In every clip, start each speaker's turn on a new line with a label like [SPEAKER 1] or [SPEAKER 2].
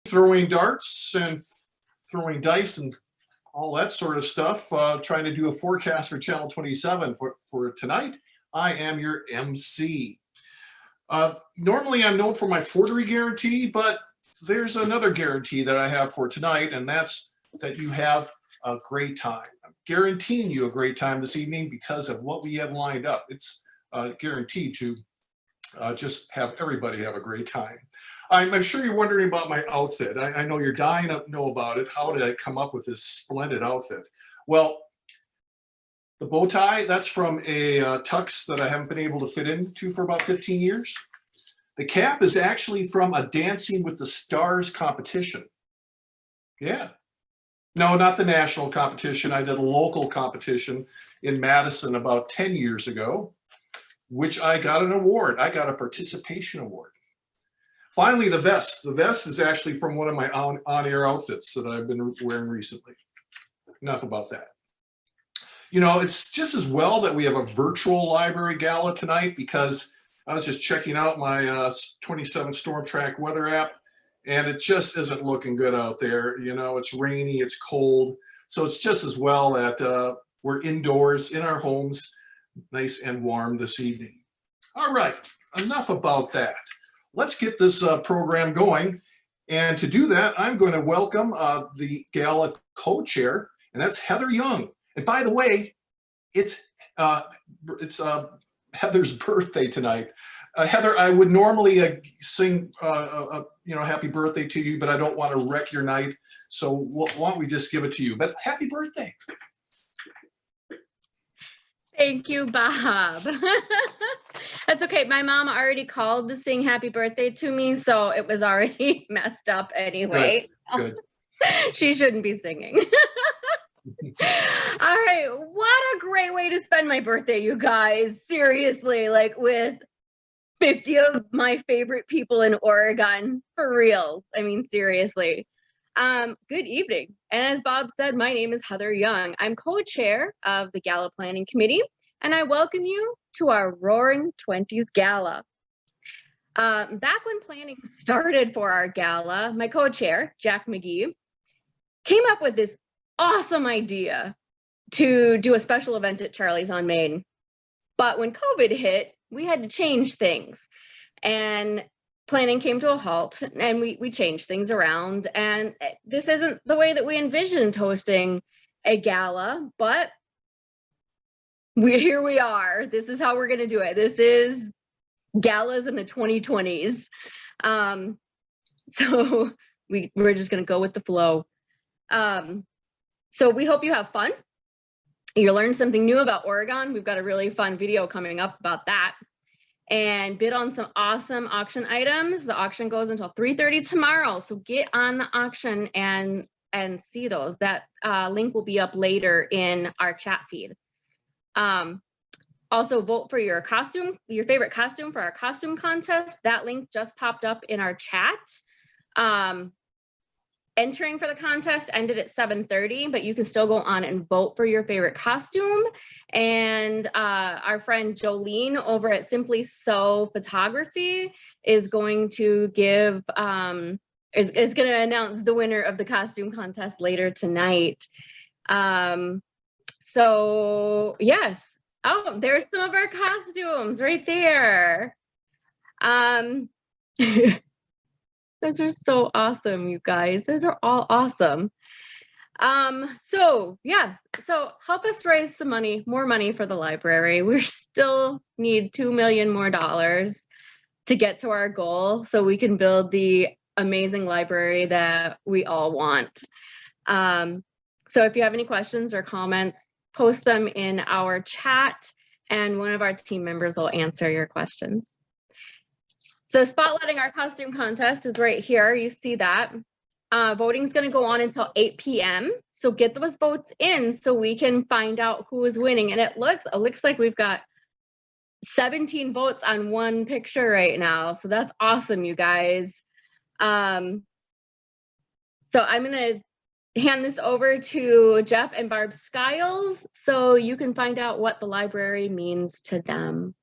[SPEAKER 1] throwing darts and throwing dice and all that sort of stuff, trying to do a forecast for Channel 27 for tonight. I am your MC. Normally I'm known for my forgery guarantee, but there's another guarantee that I have for tonight, and that's that you have a great time. I'm guaranteeing you a great time this evening because of what we have lined up. It's guaranteed to just have everybody have a great time. I'm sure you're wondering about my outfit. I know you're dying to know about it. How did I come up with this splendid outfit? Well, the bow tie, that's from a tux that I haven't been able to fit into for about 15 years. The cap is actually from a Dancing with the Stars competition. Yeah. No, not the national competition. I did a local competition in Madison about 10 years ago, which I got an award. I got a participation award. Finally, the vest. The vest is actually from one of my on-air outfits that I've been wearing recently. Enough about that. You know, it's just as well that we have a virtual library gala tonight, because I was just checking out my 27 Storm Track weather app, and it just isn't looking good out there. You know, it's rainy, it's cold. So it's just as well that we're indoors in our homes, nice and warm this evening. All right, enough about that. Let's get this program going. And to do that, I'm going to welcome the gala co-chair, and that's Heather Young. And by the way, it's Heather's birthday tonight. Heather, I would normally sing, you know, happy birthday to you, but I don't want to wreck your night. So why don't we just give it to you? But happy birthday.
[SPEAKER 2] Thank you, Bob. That's okay. My mom already called to sing happy birthday to me, so it was already messed up anyway.
[SPEAKER 1] Good.
[SPEAKER 2] She shouldn't be singing. All right. What a great way to spend my birthday, you guys. Seriously, like with 50 of my favorite people in Oregon, for real. I mean, seriously. Good evening. And as Bob said, my name is Heather Young. I'm co-chair of the Gala Planning Committee, and I welcome you to our Roaring 20s Gala. Back when planning started for our gala, my co-chair, Jack McGee, came up with this awesome idea to do a special event at Charlie's on Main. But when COVID hit, we had to change things. And planning came to a halt, and we changed things around. And this isn't the way that we envisioned hosting a gala, but here we are. This is how we're going to do it. This is galas in the 2020s. So we're just going to go with the flow. So we hope you have fun. You learn something new about Oregon. We've got a really fun video coming up about that. And bid on some awesome auction items. The auction goes until 3:30 tomorrow. So get on the auction and see those. That link will be up later in our chat feed. Also vote for your costume, your favorite costume for our costume contest. That link just popped up in our chat. Entering for the contest ended at 7:30, but you can still go on and vote for your favorite costume. And our friend Jolene over at Simply So Photography is going to give, is going to announce the winner of the costume contest later tonight. So yes. Oh, there's some of our costumes right there. Those are so awesome, you guys. Those are all awesome. So yeah, so help us raise some money, more money for the library. We still need $2 million more to get to our goal so we can build the amazing library that we all want. So if you have any questions or comments, post them in our chat and one of our team members will answer your questions. So spotlighting our costume contest is right here. You see that. Voting is going to go on until 8 p.m. So get those votes in so we can find out who is winning. And it looks like we've got 17 votes on one picture right now. So that's awesome, you guys. So I'm going to hand this over to Jeff and Barb Skiles so you can find out what the library means to them.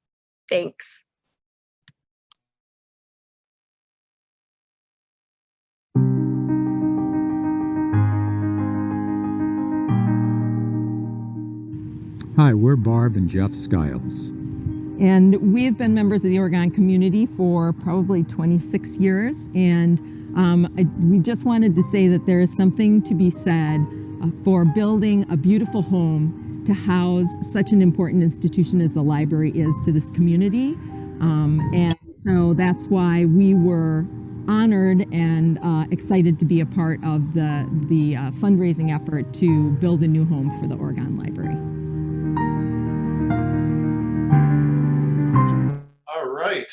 [SPEAKER 2] Thanks.
[SPEAKER 3] Hi, we're Barb and Jeff Skiles.
[SPEAKER 4] And we have been members of the Oregon community for probably 26 years. And we just wanted to say that there is something to be said for building a beautiful home to house such an important institution as the library is to this community. And so that's why we were honored and excited to be a part of the fundraising effort to build a new home for the Oregon Library.
[SPEAKER 1] All right.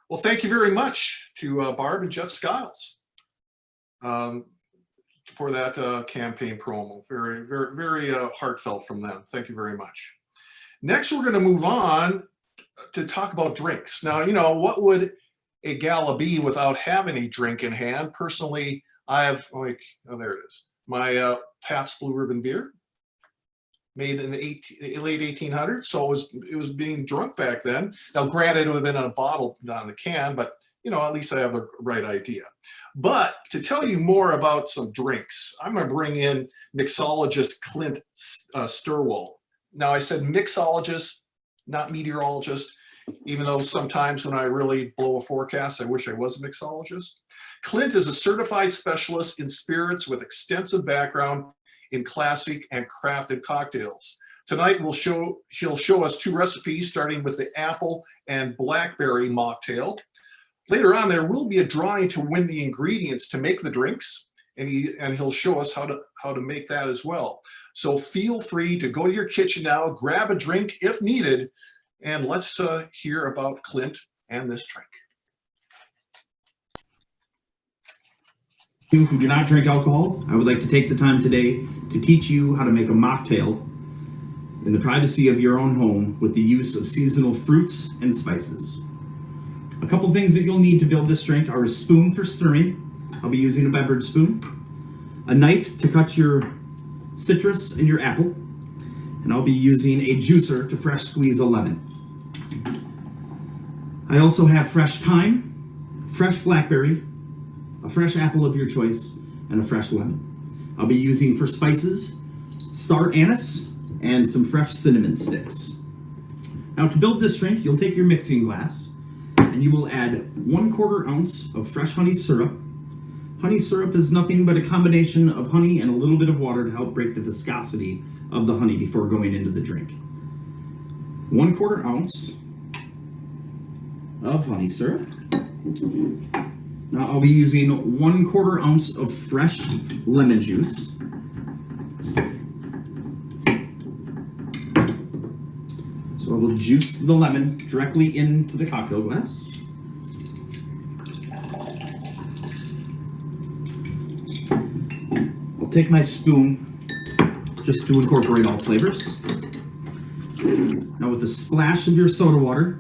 [SPEAKER 1] Well, thank you very much to Barb and Jeff Skiles for that campaign promo. Very, very, very heartfelt from them. Thank you very much. Next, we're going to move on to talk about drinks. Now, you know, what would a gala be without having a drink in hand? Personally, I have, like, oh, there it is, my Pabst Blue Ribbon beer, made in the late 1800s, so it was being drunk back then. Now, granted, it would have been in a bottle, not in a can, but you know, at least I have the right idea. But to tell you more about some drinks, I'm going to bring in mixologist Clint Sterwald. Now, I said mixologist, not meteorologist, even though sometimes when I really blow a forecast, I wish I was a mixologist. Clint is a certified specialist in spirits with extensive background in classic and crafted cocktails. Tonight he'll show us two recipes, starting with the apple and blackberry mocktail. Later on, there will be a drawing to win the ingredients to make the drinks, and he'll show us how to make that as well. So feel free to go to your kitchen now, grab a drink if needed, and let's hear about Clint and this drink.
[SPEAKER 5] You who do not drink alcohol, I would like to take the time today to teach you how to make a mocktail in the privacy of your own home with the use of seasonal fruits and spices. A couple things that you'll need to build this drink are a spoon for stirring. I'll be using a beverage spoon, a knife to cut your citrus and your apple, and I'll be using a juicer to fresh squeeze a lemon. I also have fresh thyme, fresh blackberry, a fresh apple of your choice, and a fresh lemon. I'll be using for spices, star anise, and some fresh cinnamon sticks. Now to build this drink, you'll take your mixing glass and you will add 1/4 ounce of fresh honey syrup. Honey syrup is nothing but a combination of honey and a little bit of water to help break the viscosity of the honey before going into the drink. 1/4 ounce of honey syrup. Now I'll be using 1/4 ounce of fresh lemon juice. So I will juice the lemon directly into the cocktail glass. I'll take my spoon just to incorporate all flavors. Now with a splash of your soda water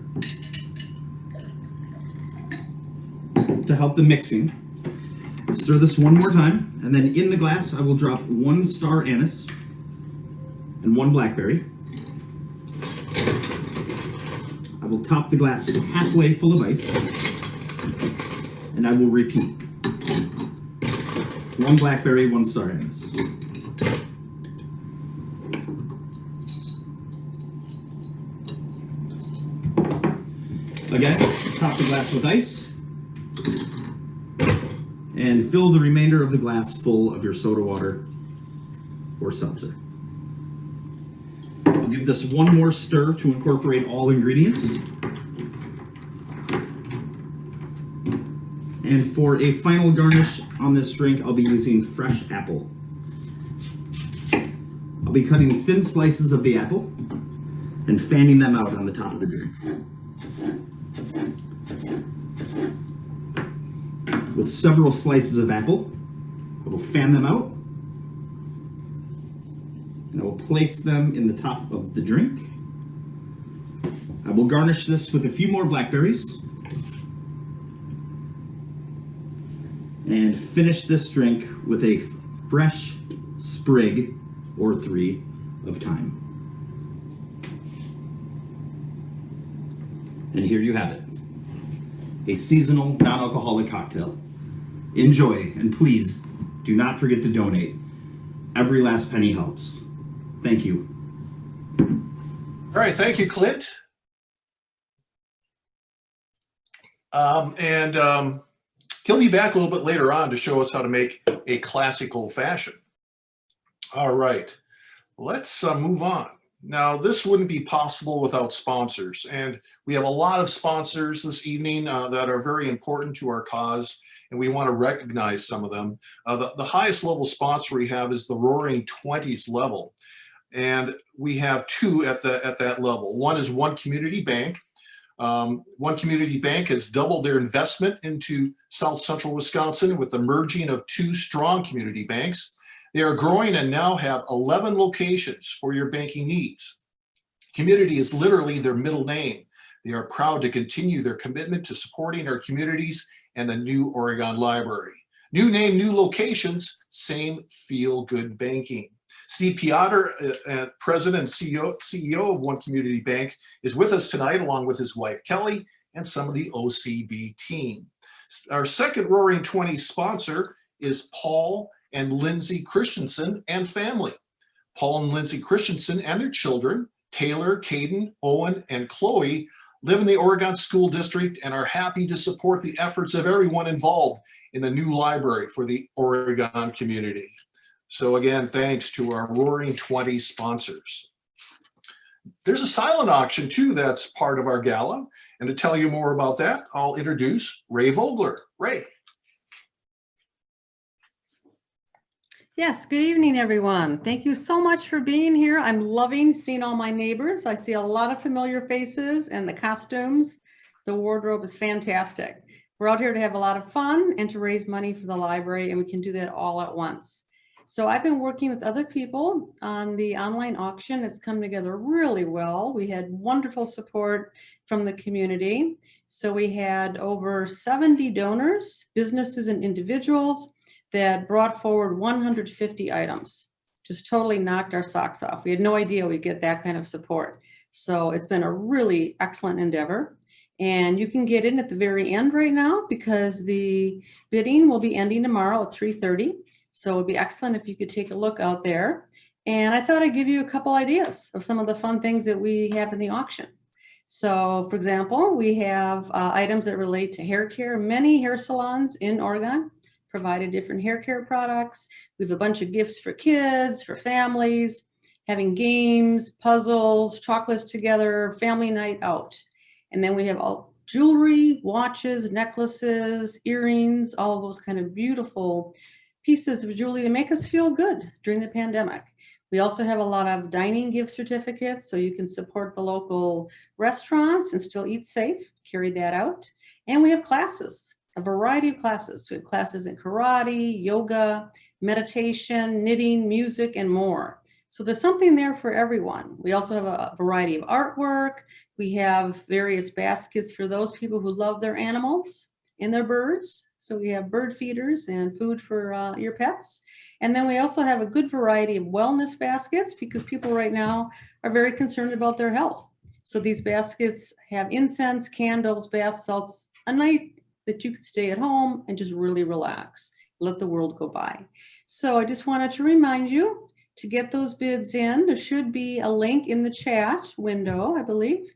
[SPEAKER 5] to help the mixing, stir this one more time, and then in the glass I will drop 1 star anise and 1 blackberry. I will top the glass halfway full of ice, and I will repeat. 1 blackberry, 1 star anise. Again, top the glass with ice, and fill the remainder of the glass full of your soda water or seltzer. I'll give this one more stir to incorporate all ingredients. And for a final garnish on this drink, I'll be using fresh apple. I'll be cutting thin slices of the apple and fanning them out on the top of the drink. With several slices of apple, I will fan them out, and I will place them in the top of the drink. I will garnish this with a few more blackberries, and finish this drink with a fresh sprig or 3 of thyme. And here you have it, a seasonal non-alcoholic cocktail. Enjoy, and please do not forget to donate. Every last penny helps. Thank you.
[SPEAKER 1] All right, thank you, Clint. He'll be back a little bit later on to show us how to make a classic old fashioned. All right, let's move on. Now, this wouldn't be possible without sponsors, and we have a lot of sponsors this evening that are very important to our cause, and we want to recognize some of them. The highest level sponsor we have is the Roaring 20s level, and we have two at that level. One is One Community Bank. One Community Bank has doubled their investment into South Central Wisconsin with the merging of two strong community banks. They are growing and now have 11 locations for your banking needs. Community is literally their middle name. They are proud to continue their commitment to supporting our communities and the new Oregon Library. New name, new locations, same feel-good banking. Steve Piotr, President and CEO of One Community Bank, is with us tonight along with his wife Kelly and some of the OCB team. Our second Roaring 20s sponsor is Paul and Lindsay Christensen and family. Paul and Lindsay Christensen and their children, Taylor, Caden, Owen, and Chloe, live in the Oregon School District and are happy to support the efforts of everyone involved in the new library for the Oregon community. So again, thanks to our Roaring 20s sponsors. There's a silent auction too that's part of our gala. And to tell you more about that, I'll introduce Ray Vogler. Ray.
[SPEAKER 6] Yes, good evening, everyone. Thank you so much for being here. I'm loving seeing all my neighbors. I see a lot of familiar faces and the costumes. The wardrobe is fantastic. We're out here to have a lot of fun and to raise money for the library, and we can do that all at once. So I've been working with other people on the online auction. It's come together really well. We had wonderful support from the community. So we had over 70 donors, businesses and individuals, that brought forward 150 items. Just totally knocked our socks off. We had no idea we'd get that kind of support. So it's been a really excellent endeavor. And you can get in at the very end right now because the bidding will be ending tomorrow at 3:30. So it'd be excellent if you could take a look out there. And I thought I'd give you a couple ideas of some of the fun things that we have in the auction. So for example, we have items that relate to hair care. Many hair salons in Oregon provided different hair care products. We have a bunch of gifts for kids, for families, having games, puzzles, chocolates together, family night out. And then we have all jewelry, watches, necklaces, earrings, all of those kind of beautiful pieces of jewelry to make us feel good during the pandemic. We also have a lot of dining gift certificates, so you can support the local restaurants and still eat safe, carry that out. And we have classes. A variety of classes. So we have classes in karate, yoga, meditation, knitting, music, and more. So there's something there for everyone. We also have a variety of artwork. We have various baskets for those people who love their animals and their birds. So we have bird feeders and food for your pets. And then we also have a good variety of wellness baskets because people right now are very concerned about their health. So these baskets have incense, candles, bath salts, a night that you could stay at home and just really relax, let the world go by. So I just wanted to remind you to get those bids in. There should be a link in the chat window, I believe.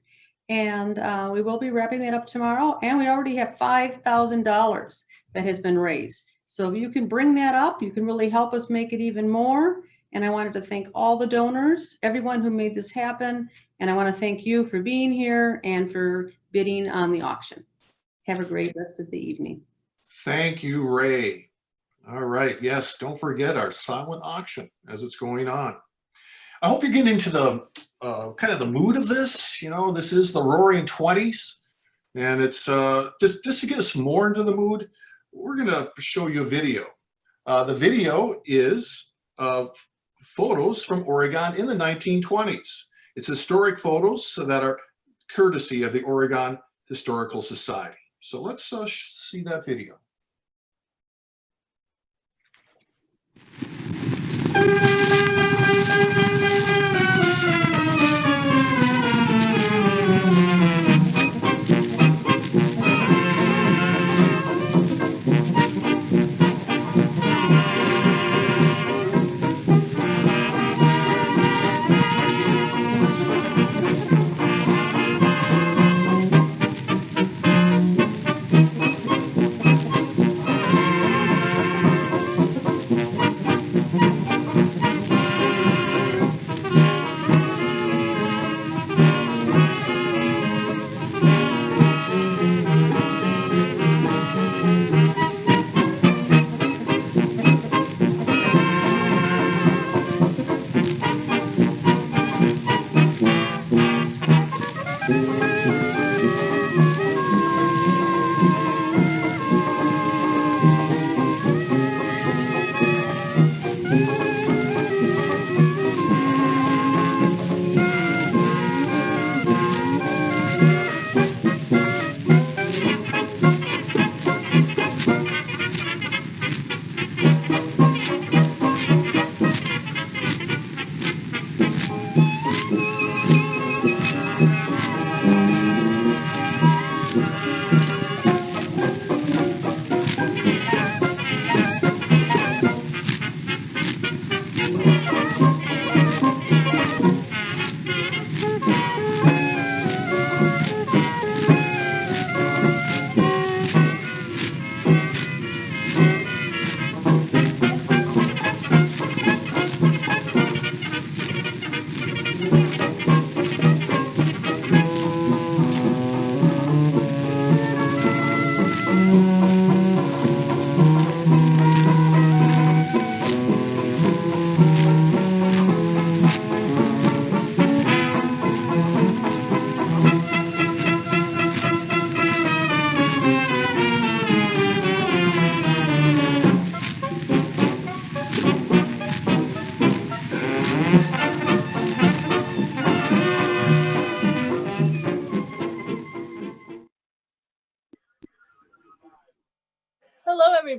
[SPEAKER 6] And we will be wrapping that up tomorrow. And we already have $5,000 that has been raised. So if you can bring that up, you can really help us make it even more. And I wanted to thank all the donors, everyone who made this happen. And I want to thank you for being here and for bidding on the auction. Have a great rest of the evening.
[SPEAKER 1] Thank you, Ray. All right. Yes, don't forget our silent auction as it's going on. I hope you're getting into the kind of the mood of this. You know, this is the Roaring 20s, and it's just to get us more into the mood, we're going to show you a video. The video is photos from Oregon in the 1920s. It's historic photos that are courtesy of the Oregon Historical Society. So let's see that video.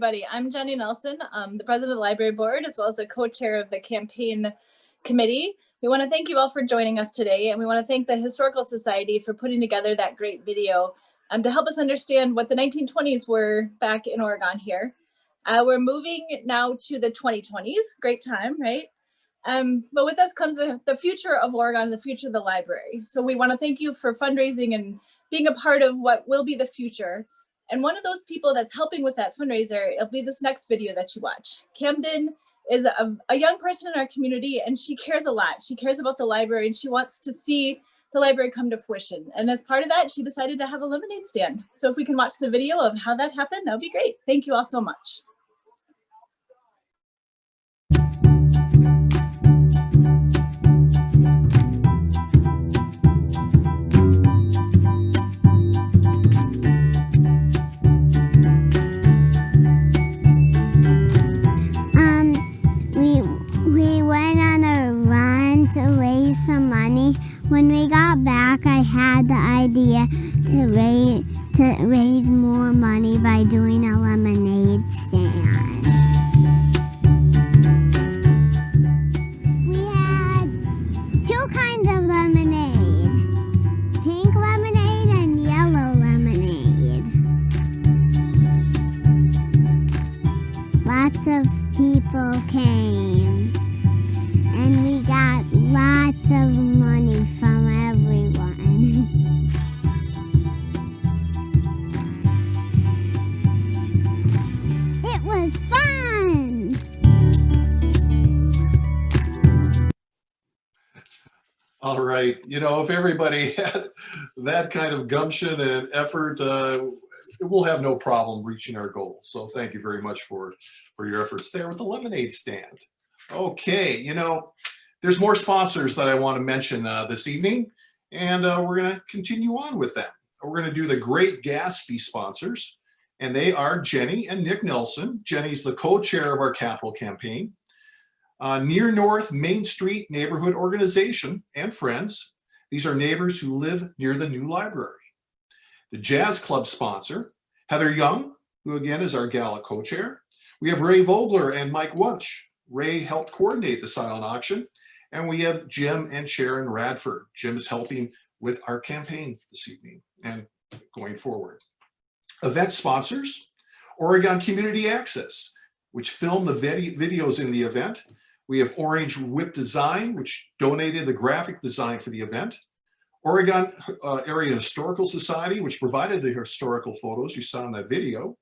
[SPEAKER 7] everybody. I'm Jenny Nelson, the president of the library board, as well as a co-chair of the campaign committee. We want to thank you all for joining us today, and we want to thank the Historical Society for putting together that great video to help us understand what the 1920s were back in Oregon here. We're moving now to the 2020s. Great time, right? But with us comes the future of Oregon, the future of the library. So we want to thank you for fundraising and being a part of what will be the future. And one of those people that's helping with that fundraiser, it'll be this next video that you watch. Camden is a young person in our community, and she cares a lot. She cares about the library, and she wants to see the library come to fruition. And as part of that, she decided to have a lemonade stand. So if we can watch the video of how that happened, that would be great. Thank you all so much.
[SPEAKER 8] We went on a run to raise some money. When we got back, I had the idea to raise more money by doing a lemonade stand. We had two kinds of lemonade, pink lemonade and yellow lemonade. Lots of people came, and we got lots of money from everyone. It was fun!
[SPEAKER 1] All right, you know, if everybody had that kind of gumption and effort, we'll have no problem reaching our goal. So thank you very much for your efforts there with the lemonade stand. Okay, you know, there's more sponsors that I want to mention this evening, and we're going to continue on with them. We're going to do the Great Gatsby sponsors, and they are Jenny and Nick Nelson. Jenny's the co-chair of our capital campaign. Near North Main Street Neighborhood Organization and friends. These are neighbors who live near the new library. The Jazz Club sponsor, Heather Young, who again is our gala co-chair. We have Ray Vogler and Mike Wunsch. Ray helped coordinate the silent auction. And we have Jim and Sharon Radford. Jim is helping with our campaign this evening and going forward. Event sponsors, Oregon Community Access, which filmed the videos in the event. We have Orange Whip Design, which donated the graphic design for the event. Oregon Area Historical Society, which provided the historical photos you saw in that video.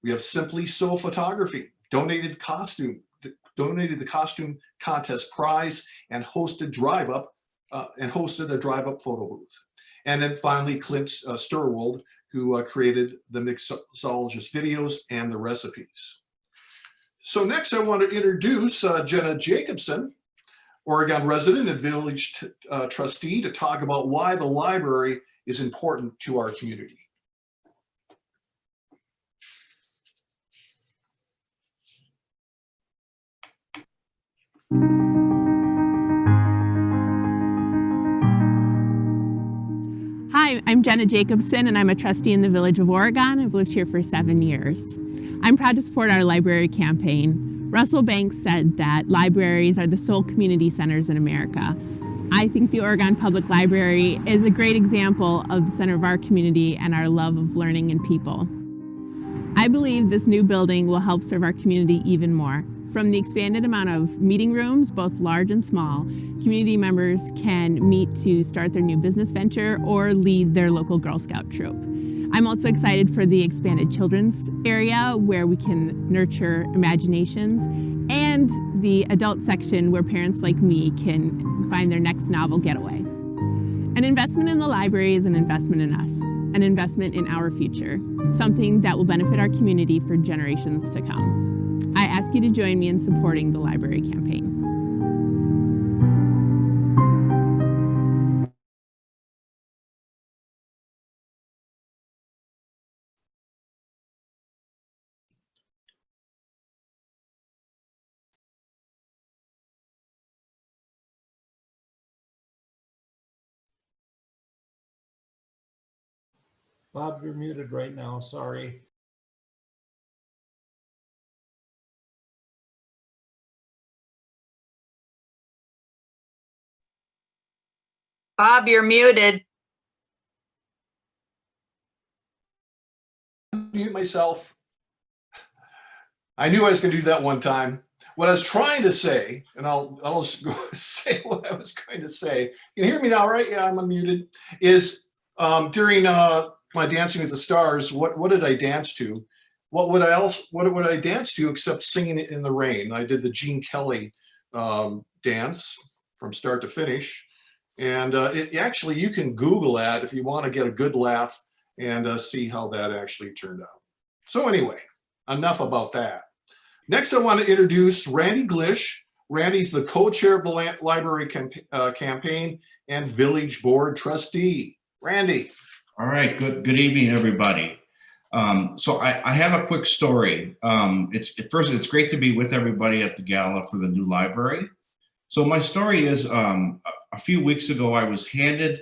[SPEAKER 1] We have Simply Sew Photography, donated the costume contest prize and hosted a drive-up photo booth. And then finally, Clint Sterwald, who created the Mixologist videos and the recipes. So next I want to introduce Jenna Jacobson, Oregon resident and village trustee, to talk about why the library is important to our community.
[SPEAKER 9] Hi, I'm Jenna Jacobson, and I'm a trustee in the Village of Oregon. I've lived here for 7 years. I'm proud to support our library campaign. Russell Banks said that libraries are the sole community centers in America. I think the Oregon Public Library is a great example of the center of our community and our love of learning and people. I believe this new building will help serve our community even more. From the expanded amount of meeting rooms, both large and small, community members can meet to start their new business venture or lead their local Girl Scout troop. I'm also excited for the expanded children's area where we can nurture imaginations, and the adult section where parents like me can find their next novel getaway. An investment in the library is an investment in us, an investment in our future, something that will benefit our community for generations to come. I ask you to join me in supporting the library campaign.
[SPEAKER 10] Bob, you're muted right now, sorry. Bob, you're muted.
[SPEAKER 1] Mute myself. I knew I was going to do that one time. What I was trying to say, and I'll just go say what I was going to say. You can hear me now, right? Yeah, I'm unmuted. Is during my Dancing with the Stars, what did I dance to? What would I dance to except singing it in the rain? I did the Gene Kelly dance from start to finish. And it actually, you can Google that if you want to get a good laugh and see how that actually turned out. So anyway, enough about that. Next, I want to introduce Randy Glish. Randy's the co-chair of the library campaign and village board trustee. Randy.
[SPEAKER 11] All right, good evening, everybody. So I have a quick story. It's great to be with everybody at the gala for the new library. So my story is a few weeks ago, I was handed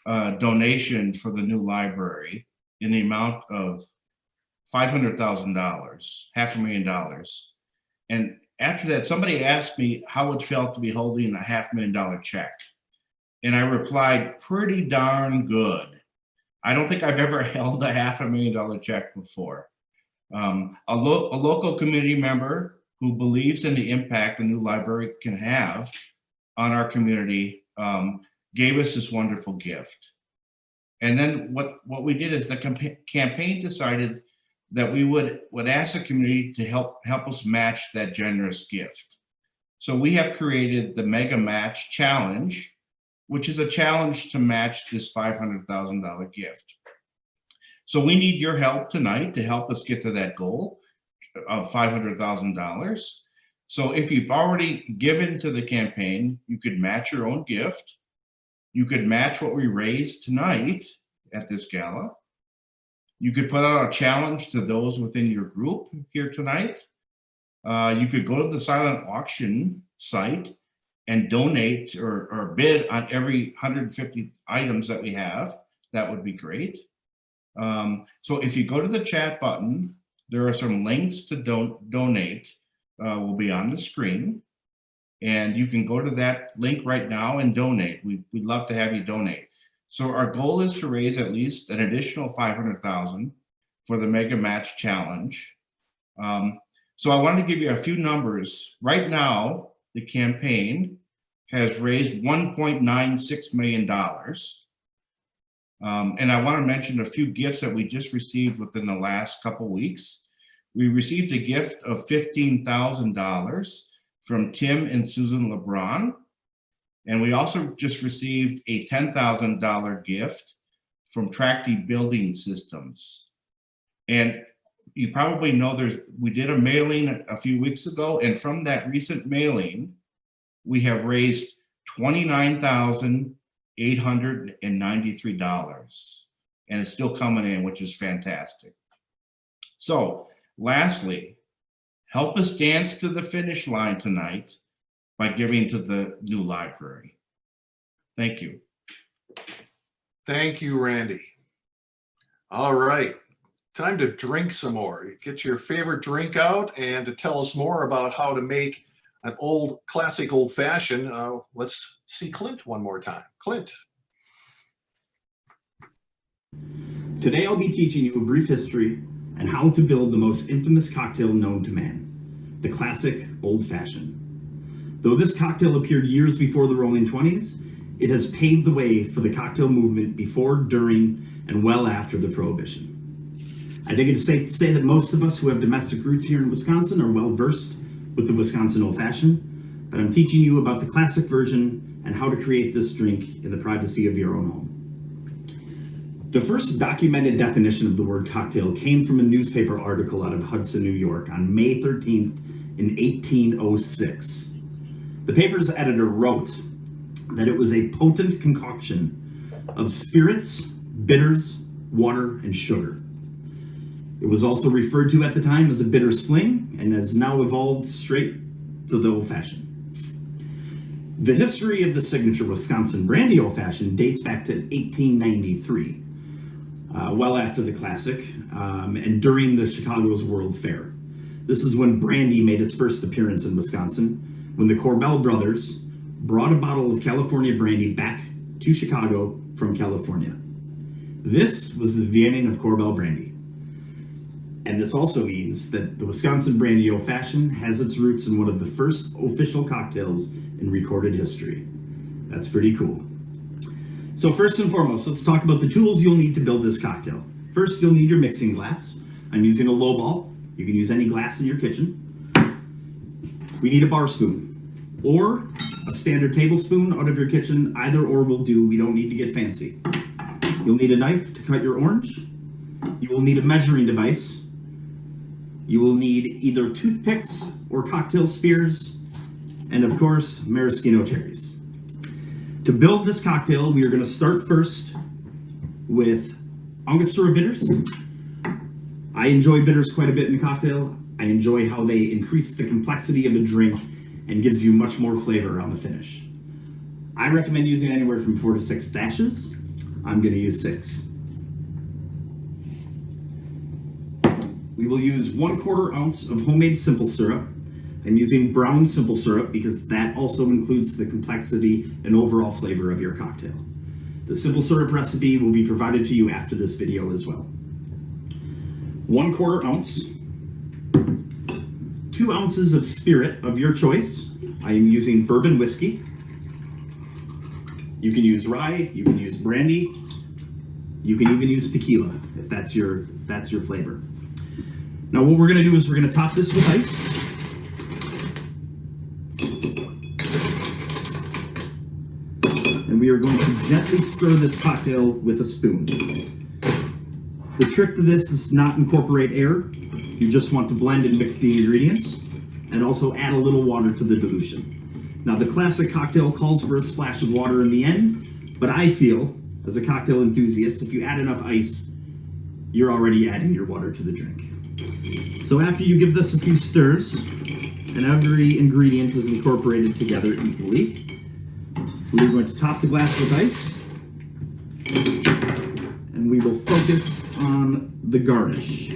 [SPEAKER 11] a donation for the new library in the amount of $500,000, $500,000. And after that, somebody asked me how it felt to be holding a $500,000 check. And I replied, pretty darn good. I don't think I've ever held a $500,000 check before. A local community member who believes in the impact the new library can have on our community gave us this wonderful gift. And then what we did is the campaign decided that we would ask the community to help us match that generous gift. So we have created the Mega Match Challenge, which is a challenge to match this $500,000 gift. So we need your help tonight to help us get to that goal of $500,000. So if you've already given to the campaign, you could match your own gift. You could match what we raised tonight at this gala. You could put out a challenge to those within your group here tonight. You could go to the silent auction site and donate or bid on every 150 items that we have. That would be great. So if you go to the chat button, there are some links to donate will be on the screen. And you can go to that link right now and donate. We'd love to have you donate. So our goal is to raise at least an additional $500,000 for the Mega Match Challenge. So I wanted to give you a few numbers. Right now, the campaign has raised $1.96 million. And I want to mention a few gifts that we just received within the last couple weeks. We received a gift of $15,000 from Tim and Susan LeBron. And we also just received a $10,000 gift from Tracty Building Systems. And you probably know we did a mailing a few weeks ago, and from that recent mailing, we have raised $29,893. And it's still coming in, which is fantastic. So lastly, help us dance to the finish line tonight by giving to the new library. Thank you.
[SPEAKER 1] Thank you, Randy. All right, time to drink some more. Get your favorite drink out, and to tell us more about how to make an classic old fashioned, let's see Clint one more time. Clint.
[SPEAKER 5] Today I'll be teaching you a brief history and how to build the most infamous cocktail known to man, the classic old fashioned. Though this cocktail appeared years before the Roaring 20s, it has paved the way for the cocktail movement before, during, and well after the Prohibition. I think it's safe to say that most of us who have domestic roots here in Wisconsin are well versed with the Wisconsin Old Fashioned, but I'm teaching you about the classic version and how to create this drink in the privacy of your own home. The first documented definition of the word cocktail came from a newspaper article out of Hudson, New York on May 13th in 1806. The paper's editor wrote that it was a potent concoction of spirits, bitters, water, and sugar. It was also referred to at the time as a bitter sling and has now evolved straight to the old fashioned. The history of the signature Wisconsin brandy old fashioned dates back to 1893, well after the classic, and during the Chicago's World Fair. This is when brandy made its first appearance in Wisconsin, when the Corbell brothers brought a bottle of California brandy back to Chicago from California. This was the beginning of Korbel Brandy. And this also means that the Wisconsin Brandy Old Fashioned has its roots in one of the first official cocktails in recorded history. That's pretty cool. So first and foremost, let's talk about the tools you'll need to build this cocktail. First, you'll need your mixing glass. I'm using a low ball. You can use any glass in your kitchen. We need a bar spoon or a standard tablespoon out of your kitchen. Either or will do. We don't need to get fancy. You'll need a knife to cut your orange. You will need a measuring device. You will need either toothpicks or cocktail spears, and of course, maraschino cherries. To build this cocktail, we are going to start first with Angostura bitters. I enjoy bitters quite a bit in a cocktail. I enjoy how they increase the complexity of a drink and gives you much more flavor on the finish. I recommend using anywhere from 4 to 6 dashes. I'm going to use 6. We will use 1/4 ounce of homemade simple syrup. I'm using brown simple syrup because that also includes the complexity and overall flavor of your cocktail. The simple syrup recipe will be provided to you after this video as well. 1/4 ounce, 2 ounces of spirit of your choice. I am using bourbon whiskey. You can use rye, you can use brandy, you can even use tequila if that's your flavor. Now what we're going to do is we're going to top this with ice. And we are going to gently stir this cocktail with a spoon. The trick to this is not incorporate air. You just want to blend and mix the ingredients and also add a little water to the dilution. Now the classic cocktail calls for a splash of water in the end, but I feel, as a cocktail enthusiast, if you add enough ice, you're already adding your water to the drink. So after you give this a few stirs, and every ingredient is incorporated together equally, we're going to top the glass with ice, and we will focus on the garnish.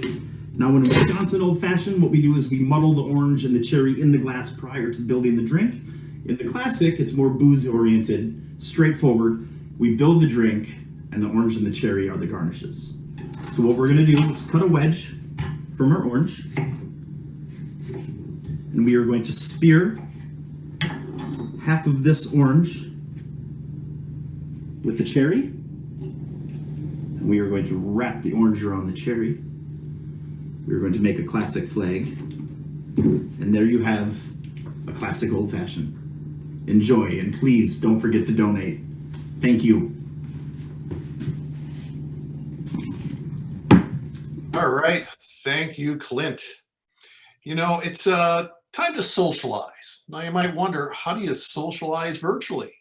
[SPEAKER 5] Now in Wisconsin Old Fashioned, what we do is we muddle the orange and the cherry in the glass prior to building the drink. In the classic, it's more booze-oriented, straightforward. We build the drink, and the orange and the cherry are the garnishes. So what we're going to do is cut a wedge from our orange, and we are going to spear half of this orange with the cherry, and we are going to wrap the orange around the cherry. We're going to make a classic flag, and there you have a classic old fashioned. Enjoy, and please don't forget to donate. Thank you.
[SPEAKER 1] All right. Thank you, Clint. You know, it's time to socialize. Now you might wonder, how do you socialize virtually?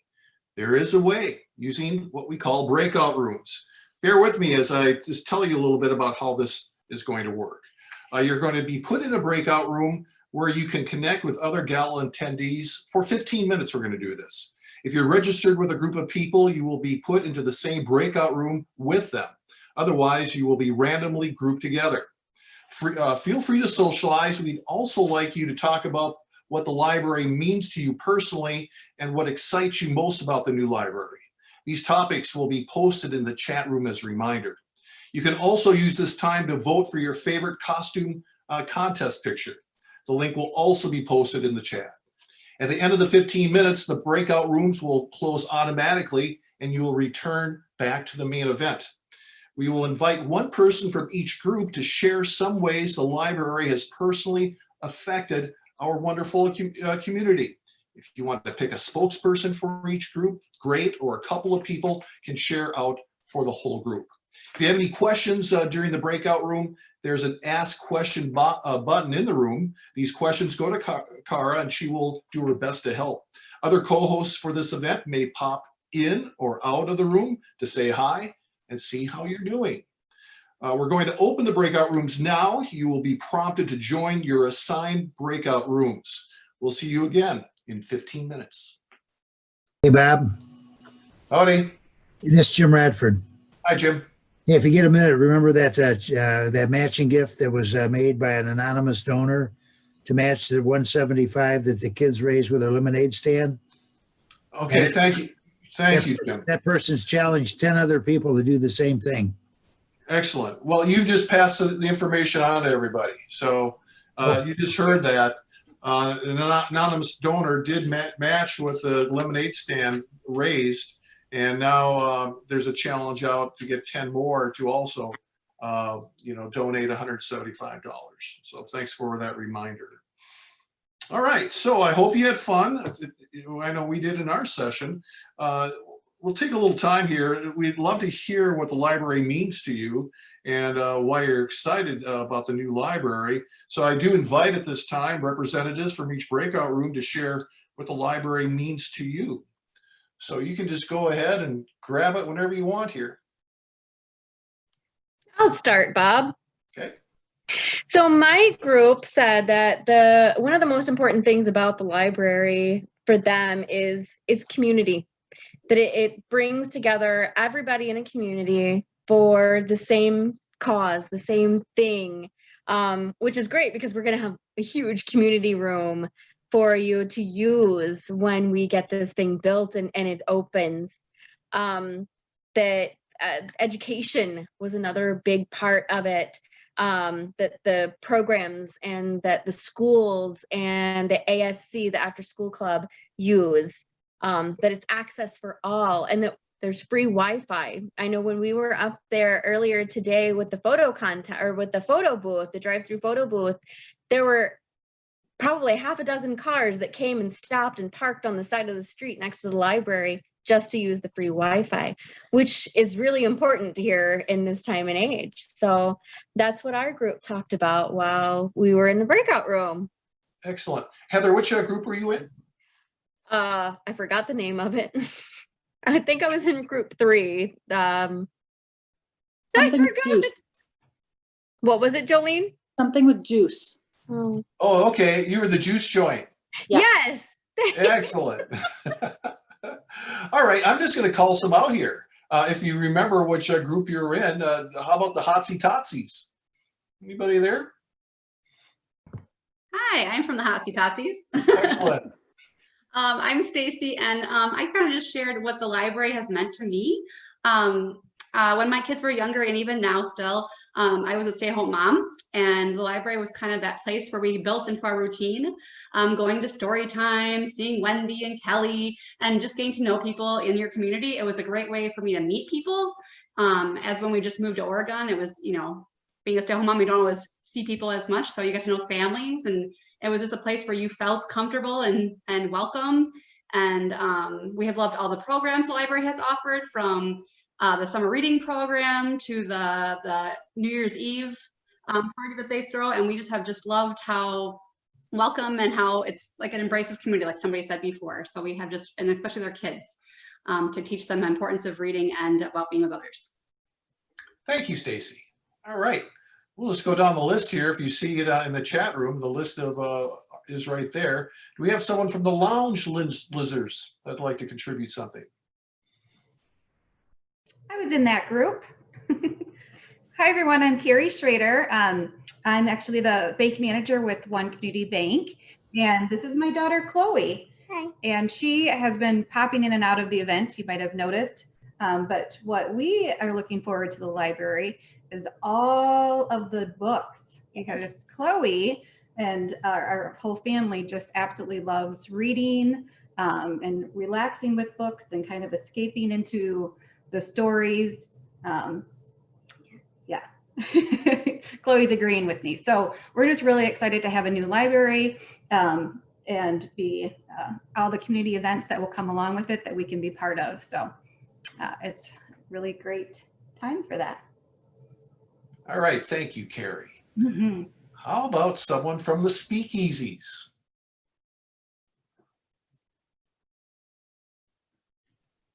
[SPEAKER 1] There is a way, using what we call breakout rooms. Bear with me as I just tell you a little bit about how this is going to work. You're going to be put in a breakout room where you can connect with other gala attendees. For 15 minutes, we're going to do this. If you're registered with a group of people, you will be put into the same breakout room with them. Otherwise, you will be randomly grouped together. Feel free to socialize. We'd also like you to talk about what the library means to you personally and what excites you most about the new library. These topics will be posted in the chat room as a reminder. You can also use this time to vote for your favorite costume contest picture. The link will also be posted in the chat. At the end of the 15 minutes, the breakout rooms will close automatically and you will return back to the main event. We will invite one person from each group to share some ways the library has personally affected our wonderful community. If you want to pick a spokesperson for each group, great, or a couple of people can share out for the whole group. If you have any questions during the breakout room, there's an ask question button in the room. These questions go to Cara and she will do her best to help. Other co-hosts for this event may pop in or out of the room to say hi and see how you're doing. We're going to open the breakout rooms now. You will be prompted to join your assigned breakout rooms. We'll see you again in 15 minutes.
[SPEAKER 10] Hey, Bob.
[SPEAKER 1] Howdy.
[SPEAKER 10] This is Jim Radford.
[SPEAKER 1] Hi, Jim.
[SPEAKER 10] Yeah, if you get a minute, remember that matching gift that was made by an anonymous donor to match the $175 that the kids raised with their lemonade stand?
[SPEAKER 1] Okay, thank you. Thank you, Jim.
[SPEAKER 10] That person's challenged 10 other people to do the same thing.
[SPEAKER 1] Excellent. Well, you've just passed the information on to everybody. So you just heard that. An anonymous donor did match with the lemonade stand raised, and now there's a challenge out to get 10 more to also, donate $175. So thanks for that reminder. All right, so I hope you had fun. I know we did in our session. We'll take a little time here. We'd love to hear what the library means to you and why you're excited about the new library. So I do invite at this time representatives from each breakout room to share what the library means to you. So you can just go ahead and grab it whenever you want here.
[SPEAKER 2] I'll start, Bob.
[SPEAKER 1] Okay.
[SPEAKER 2] So my group said that one of the most important things about the library for them is community. That it brings together everybody in a community for the same cause, the same thing, which is great because we're going to have a huge community room for you to use when we get this thing built and it opens. That education was another big part of it, that the programs and that the schools and the ASC, the after school club, use. That it's access for all and that there's free Wi-Fi. I know when we were up there earlier today with the photo contest or with the photo booth, the drive-through photo booth, there were probably half a dozen cars that came and stopped and parked on the side of the street next to the library just to use the free Wi-Fi, which is really important here in this time and age. So that's what our group talked about while we were in the breakout room.
[SPEAKER 1] Excellent. Heather, which group were you in?
[SPEAKER 2] I forgot the name of it. I think I was in group 3.
[SPEAKER 12] Something with juice.
[SPEAKER 2] What was it, Jolene?
[SPEAKER 12] Something with juice.
[SPEAKER 2] Oh,
[SPEAKER 1] Okay. You were the juice joint.
[SPEAKER 2] yes.
[SPEAKER 1] Excellent. All right. I'm just going to call some out here. If you remember which group you're in, how about the Hotsy Totsies? Anybody there?
[SPEAKER 13] Hi, I'm from the Hotsy Totsies.
[SPEAKER 1] Excellent.
[SPEAKER 13] I'm Stacy, and I kind of just shared what the library has meant to me. When my kids were younger, and even now still, I was a stay-at-home mom, and the library was kind of that place where we built into our routine, going to story time, seeing Wendy and Kelly, and just getting to know people in your community. It was a great way for me to meet people. As when we just moved to Oregon, it was, being a stay-at-home mom, we don't always see people as much, so you get to know families, and it was just a place where you felt comfortable and welcome. And we have loved all the programs the library has offered, from the summer reading program to the New Year's Eve party that they throw. And we just have loved how welcome and how it's like it embraces community, like somebody said before. So we have and especially their kids, to teach them the importance of reading and about being with others.
[SPEAKER 1] Thank you, Stacy. All right. We'll just go down the list here. If you see it in the chat room, the list of is right there. Do we have someone from the Lounge Lizards that'd like to contribute something?
[SPEAKER 14] I was in that group. Hi, everyone. I'm Carrie Schrader. I'm actually the bank manager with One Community Bank. And this is my daughter, Chloe.
[SPEAKER 8] Hi.
[SPEAKER 14] And she has been popping in and out of the event, you might have noticed. But what we are looking forward to the library is all of the books, because Chloe and our whole family just absolutely loves reading and relaxing with books and kind of escaping into the stories. Yeah, Chloe's agreeing with me. So we're just really excited to have a new library and be all the community events that will come along with it that we can be part of. So it's really great time for that.
[SPEAKER 1] All right. Thank you, Carrie.
[SPEAKER 14] Mm-hmm.
[SPEAKER 1] How about someone from the Speakeasies?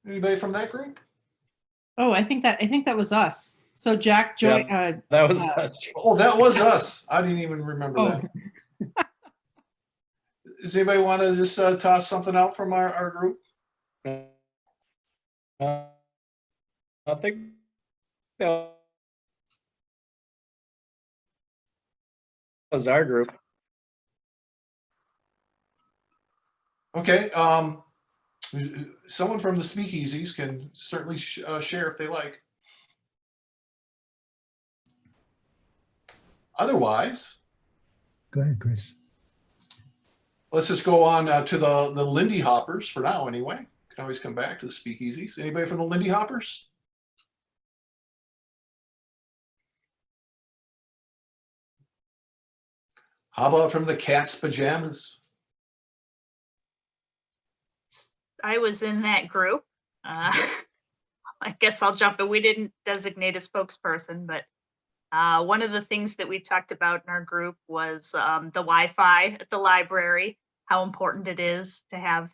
[SPEAKER 1] Anybody from that group?
[SPEAKER 15] Oh, I think that was us. So Jack, Joy,
[SPEAKER 16] that was us.
[SPEAKER 1] Oh, that was us. I didn't even remember that. Does anybody want to just toss something out from our group?
[SPEAKER 16] I think that was our group.
[SPEAKER 1] Okay. Someone from the speakeasies can certainly share if they like. Otherwise,
[SPEAKER 10] Go ahead, Chris.
[SPEAKER 1] let's just go on to the Lindy Hoppers for now anyway. Can always come back to the speakeasies. Anybody from the Lindy Hoppers? How about from the Cat's Pajamas?
[SPEAKER 17] I was in that group. I guess I'll jump in. We didn't designate a spokesperson, but one of the things that we talked about in our group was the Wi-Fi at the library, how important it is to have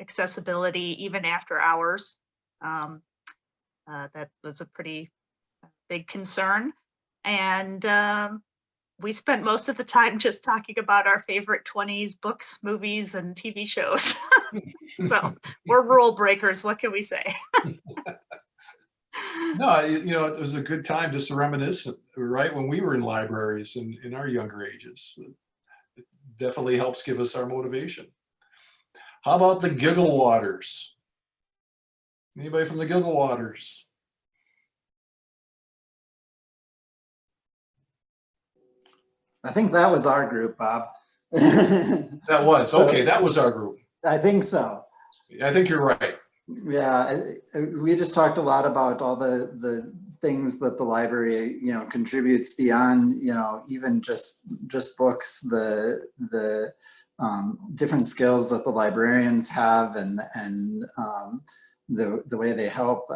[SPEAKER 17] accessibility even after hours. That was a pretty big concern. And we spent most of the time just talking about our favorite 20s books, movies, and TV shows. So we're rule breakers. What can we say?
[SPEAKER 1] No, it was a good time just to reminisce, right, when we were in libraries and in our younger ages. It definitely helps give us our motivation. How about the Giggle Waters? Anybody from the Giggle Waters?
[SPEAKER 18] I think that was our group, Bob.
[SPEAKER 1] That was, okay, that was our group.
[SPEAKER 18] I think so.
[SPEAKER 1] I think you're right.
[SPEAKER 18] Yeah, we just talked a lot about all the things that the library, contributes beyond, even just books, the different skills that the librarians have and the way they help,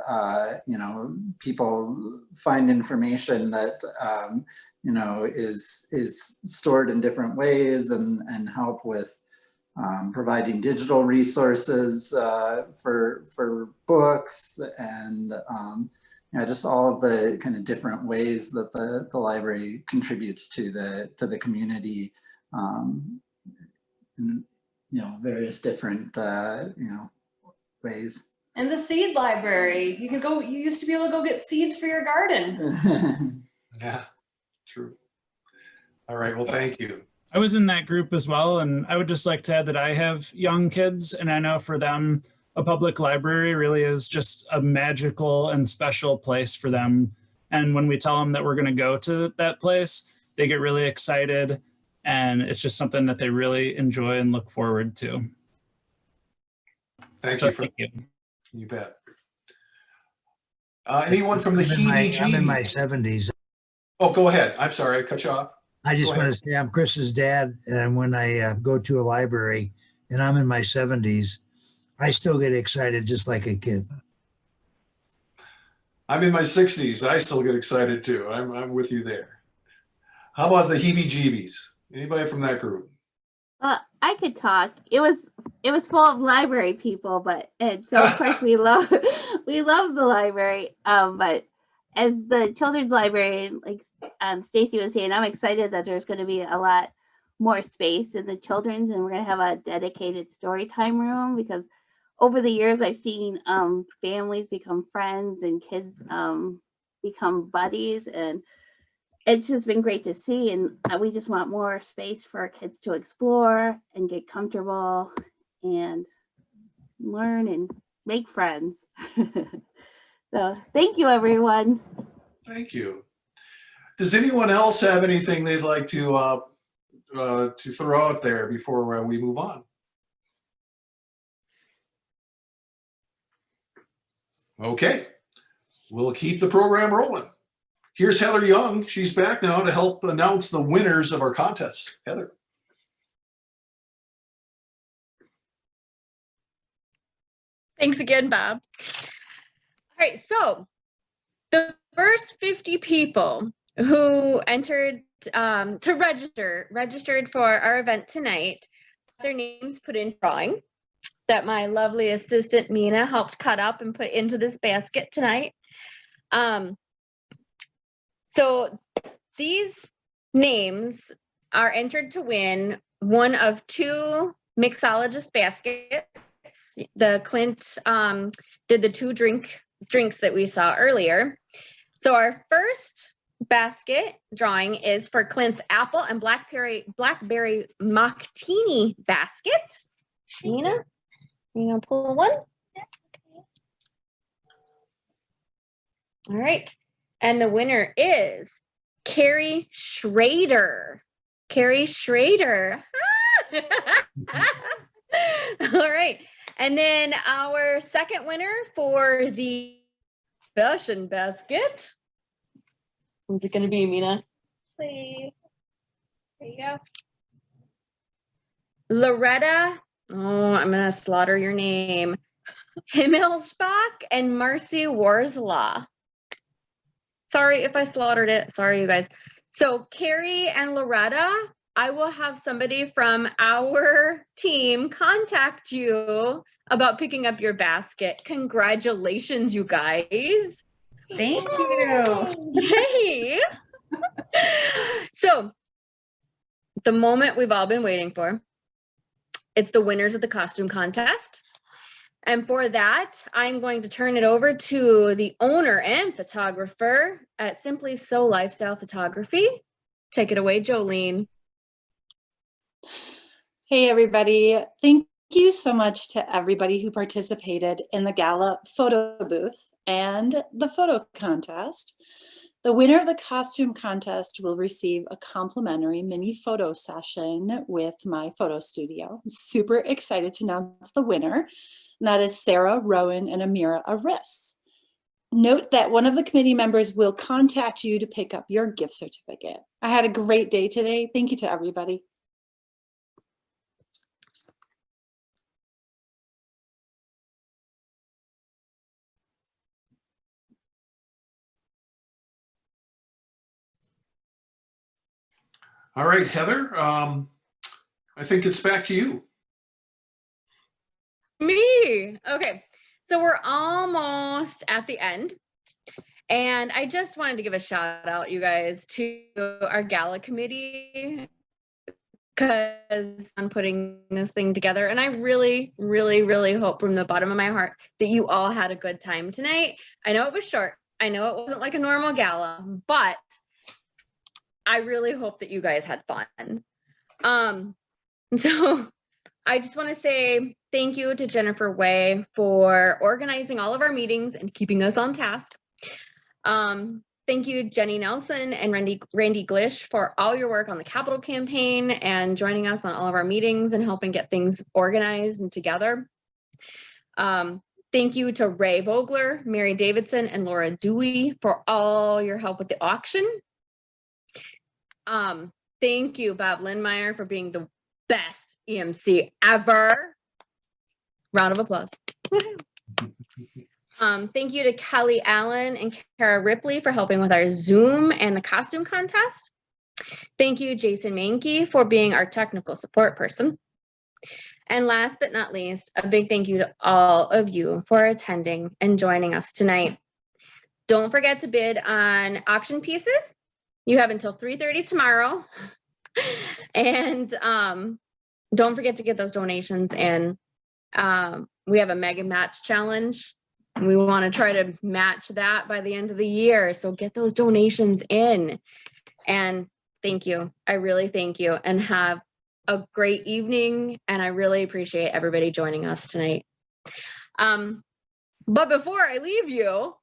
[SPEAKER 18] people find information that, is stored in different ways and help with providing digital resources for books and just all of the kind of different ways that the library contributes to the community, in, various different ways.
[SPEAKER 19] And the seed library, you used to be able to go get seeds for your garden.
[SPEAKER 1] Yeah, true. All right, well, thank you.
[SPEAKER 20] I was in that group as well, and I would just like to add that I have young kids, and I know for them, a public library really is just a magical and special place for them. And when we tell them that we're going to go to that place, they get really excited, and it's just something that they really enjoy and look forward to.
[SPEAKER 1] Thank you. You bet.
[SPEAKER 10] Anyone
[SPEAKER 1] from the
[SPEAKER 10] I'm in my 70s.
[SPEAKER 1] Oh, go ahead. I'm sorry, I cut you off.
[SPEAKER 10] I just want to say I'm Chris's dad, and when I go to a library and I'm in my 70s, I still get excited just like a kid.
[SPEAKER 1] I'm in my 60s. I still get excited too. I'm with you there. How about the heebie-jeebies? Anybody from that group?
[SPEAKER 21] I could talk. It was full of library people, so of course we love the library. But as the children's librarian, like Stacy was saying, I'm excited that there's going to be a lot more space in the children's, and we're going to have a dedicated story time room, because over the years I've seen families become friends and kids become buddies, and it's just been great to see. And we just want more space for our kids to explore and get comfortable and learn and make friends. So thank you, everyone.
[SPEAKER 1] Thank you. Does anyone else have anything they'd like to throw out there before we move on? Okay, we'll keep the program rolling. Here's Heather Young. She's back now to help announce the winners of our contest. Heather.
[SPEAKER 2] Thanks again, Bob. All right, so the first 50 people who entered registered for our event tonight, their names put in drawing that my lovely assistant Mina helped cut up and put into this basket tonight. So these names are entered to win one of two Mixologist baskets. The Clint did the two drinks that we saw earlier. So our first basket drawing is for Clint's apple and blackberry martini basket. Nina? Pull one. All right. And the winner is Carrie Schrader. Carrie Schrader. All right. And then our second winner for the fashion basket. Who's it going to be, Mina? Please. There you go. Loretta. Oh, I'm going to slaughter your name. Himmelsbach and Marcy Warslaw. Sorry if I slaughtered it. Sorry, you guys. So Carrie and Loretta, I will have somebody from our team contact you about picking up your basket. Congratulations, you guys.
[SPEAKER 14] Thank you.
[SPEAKER 2] Hey. So the moment we've all been waiting for, it's the winners of the costume contest. And for that, I'm going to turn it over to the owner and photographer at Simply So Lifestyle Photography. Take it away, Jolene.
[SPEAKER 3] Hey, everybody. Thank you so much to everybody who participated in the gala photo booth and the photo contest. The winner of the costume contest will receive a complimentary mini photo session with my photo studio. I'm super excited to announce the winner. And that is Sarah, Rowan, and Amira Aris. Note that one of the committee members will contact you to pick up your gift certificate. I had a great day today. Thank you to everybody.
[SPEAKER 1] All right, Heather, I think it's back to you.
[SPEAKER 2] Me. Okay. So we're almost at the end. And I just wanted to give a shout out, you guys, to our gala committee because I'm putting this thing together. And I really, really, really hope from the bottom of my heart that you all had a good time tonight. I know it was short. I know it wasn't like a normal gala, but I really hope that you guys had fun. So I just want to say thank you to Jennifer Way for organizing all of our meetings and keeping us on task. Thank you, Jenny Nelson and Randy Glish, for all your work on the Capital campaign and joining us on all of our meetings and helping get things organized and together. Thank you to Ray Vogler, Mary Davidson, and Laura Dewey for all your help with the auction. Thank you, Bob Lindmeier, for being the best EMC ever. Round of applause. Thank you to Kelly Allen and Kara Ripley for helping with our Zoom and the costume contest. Thank you, Jason Mankey, for being our technical support person. And last but not least, a big thank you to all of you for attending and joining us tonight. Don't forget to bid on auction pieces. You have until 3:30 tomorrow. And don't forget to get those donations in. We have a mega match challenge. We want to try to match that by the end of the year. So get those donations in. And thank you. I really thank you. And have a great evening. And I really appreciate everybody joining us tonight. But before I leave you,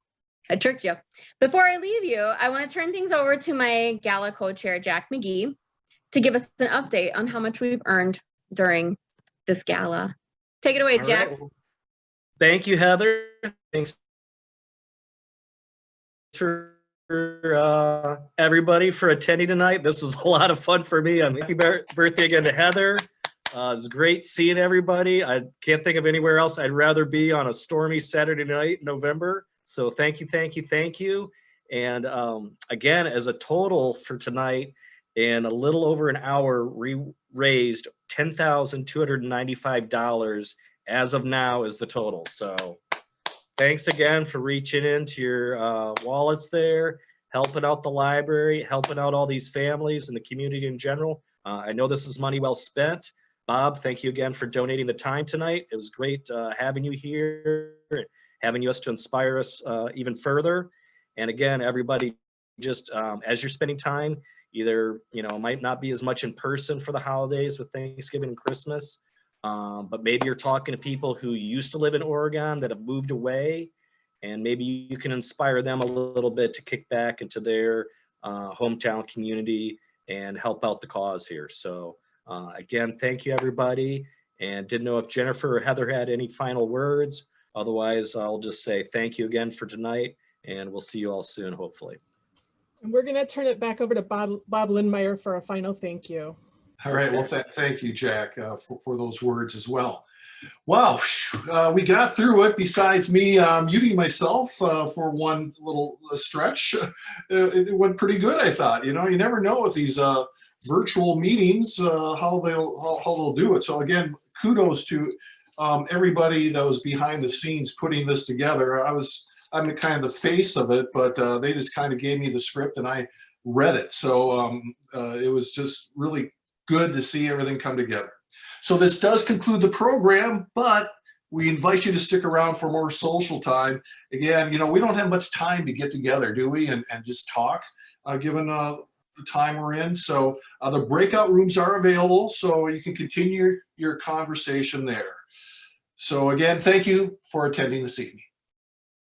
[SPEAKER 2] I tricked you. Before I leave you, I want to turn things over to my gala co-chair, Jack McGee, to give us an update on how much we've earned during this gala. Take it away,
[SPEAKER 16] All
[SPEAKER 2] Jack.
[SPEAKER 16] right. Thank you, Heather. Thanks for everybody for attending tonight. This was a lot of fun for me. Happy birthday again to Heather. It was great seeing everybody. I can't think of anywhere else I'd rather be on a stormy Saturday night in November. So thank you, thank you, thank you. And again, as a total for tonight, in a little over an hour, we raised $10,295 as of now is the total. So thanks again for reaching into your wallets there, helping out the library, helping out all these families and the community in general. I know this is money well spent. Bob, thank you again for donating the time tonight. It was great having you here, having us to inspire us even further. And again, everybody, just as you're spending time, either, you know, might not be as much in person for the holidays with Thanksgiving and Christmas, but maybe you're talking to people who used to live in Oregon that have moved away, and maybe you can inspire them a little bit to kick back into their hometown community and help out the cause here. So again, thank you everybody, and didn't know if Jennifer or Heather had any final words. Otherwise, I'll just say thank you again for tonight, and we'll see you all soon, hopefully.
[SPEAKER 4] And we're going to turn it back over to Bob Lindmeier for a final thank you.
[SPEAKER 1] All right. Well, thank you, Jack, for those words as well. Wow, we got through it. Besides me muting myself for one little stretch, it went pretty good, I thought. You know, you never know with these virtual meetings how they'll do it. So again, kudos to everybody that was behind the scenes putting this together. I'm kind of the face of it, but they just kind of gave me the script and I read it. So it was just really good to see everything come together. So this does conclude the program, but we invite you to stick around for more social time. Again, you know, we don't have much time to get together, do we? And just talk, given the time we're in. So the breakout rooms are available, so you can continue your conversation there. So again, thank you for attending this evening.